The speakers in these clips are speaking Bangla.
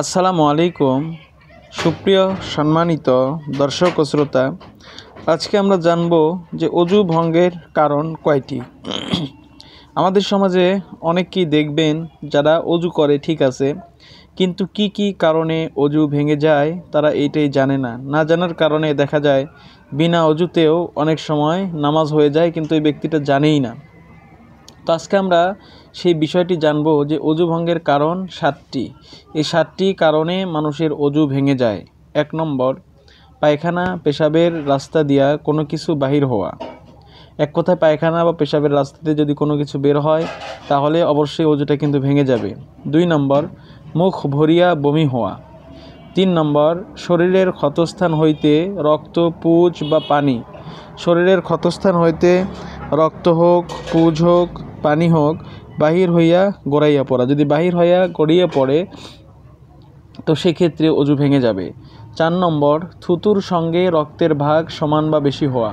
আসসালামু আলাইকুম সুপ্রিয় সম্মানিত দর্শক ও শ্রোতা, আজকে আমরা জানব যে অজু ভঙ্গের কারণ কয়টি। আমাদের সমাজে অনেকেই দেখবেন যারা অজু করে ঠিক আছে, কিন্তু কি কি কারণে অজু ভেঙে যায় তারা এইটাই জানে না। না জানার কারণে দেখা যায় বিনা অজুতেও অনেক সময় নামাজ হয়ে যায়, কিন্তু এই ব্যক্তিটা জানেই না। তো আজকে আমরা সেই বিষয়টি জানব যে অজু ভঙ্গের কারণ 7টি। এই 7টি কারণে মানুষের অজু ভেঙে যায়। 1 নম্বর, পায়খানা পেশাবের রাস্তা দিয়া কোনো কিছু বাহির হওয়া। এক কথায় পায়খানা বা পেশাবের রাস্তাতে যদি কোনো কিছু বের হয় তাহলে অবশ্যই অজুটা কিন্তু ভেঙে যাবে। 2 নম্বর, মুখ ভরিয়া বমি হওয়া। 3 নম্বর, শরীরের ক্ষতস্থান হইতে রক্ত, পুজ বা পানি। শরীরের ক্ষতস্থান হইতে রক্ত হোক, পুজ হোক, পানি হোক, বাহির হইয়া গড়াইয়া পড়া। যদি বাহির হইয়া গড়িয়ে পড়ে তো সেক্ষেত্রে অজু ভেঙে যাবে। 4 নম্বর, থুতুর সঙ্গে রক্তের ভাগ সমান বা বেশি হওয়া।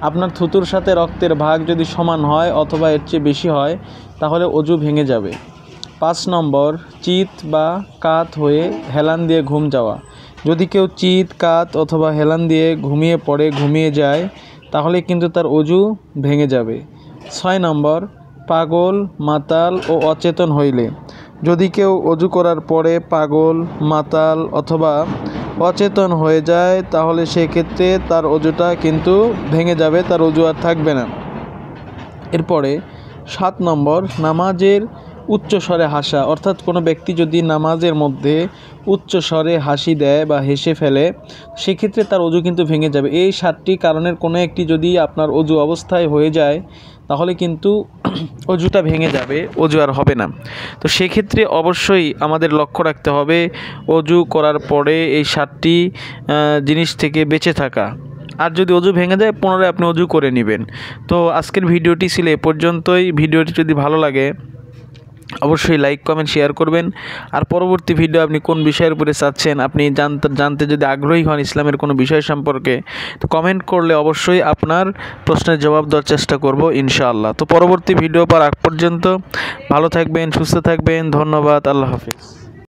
আপনার থুতুর সাথে রক্তের ভাগ যদি সমান হয় অথবা এর চেয়ে বেশি হয় তাহলে অজু ভেঙে যাবে। 5 নম্বর, চিত বা কাত হয়ে হেলান দিয়ে ঘুম যাওয়া। যদি কেউ চিত, কাত অথবা হেলান দিয়ে ঘুমিয়ে যায় তাহলে কিন্তু তার অজু ভেঙে যাবে। 6 নম্বর, পাগল, মাতাল ও অচেতন হইলে। যদি কেউ অজু করার পরে পাগল, মাতাল অথবা অচেতন হয়ে যায় তাহলে সেক্ষেত্রে তার অজুটা কিন্তু ভেঙে যাবে, তার অজু আর থাকবে না। এরপরে 7 নম্বর, নামাজের উচ্চস্বরে হাসা। অর্থাৎ কোনো ব্যক্তি যদি নামাজের মধ্যে উচ্চস্বরে হাসি দেয় বা হেসে ফেলে সেক্ষেত্রে তার অজু কিন্তু ভেঙে যাবে। এই 7টি কারণের কোনো একটি যদি আপনার অজু অবস্থায় হয়ে যায় তাহলে কিন্তু অজুটা ভেঙে যাবে, অজু আর হবে না। তো সেক্ষেত্রে অবশ্যই আমাদের লক্ষ্য রাখতে হবে অজু করার পরে এই 7টি জিনিস থেকে বেঁচে থাকা। আর যদি অজু ভেঙে যায় পুনরায় আপনি অজু করে নেবেন। তো আজকের ভিডিওটি ছিল এ পর্যন্তই। ভিডিওটি যদি ভালো লাগে অবশ্যই লাইক, কমেন্ট, শেয়ার করবেন। আর পরবর্তী ভিডিও আপনি কোন বিষয়ের উপরে চাচ্ছেন, আপনি জানতে যদি আগ্রহী হন ইসলামের কোনো বিষয় সম্পর্কে, তো কমেন্ট করলে অবশ্যই আপনার প্রশ্নের জবাব দেওয়ার চেষ্টা করব ইনশাআল্লাহ। তো পরবর্তী ভিডিও পাওয়ার আগ পর্যন্ত ভালো থাকবেন, সুস্থ থাকবেন। ধন্যবাদ। আল্লাহ হাফিজ।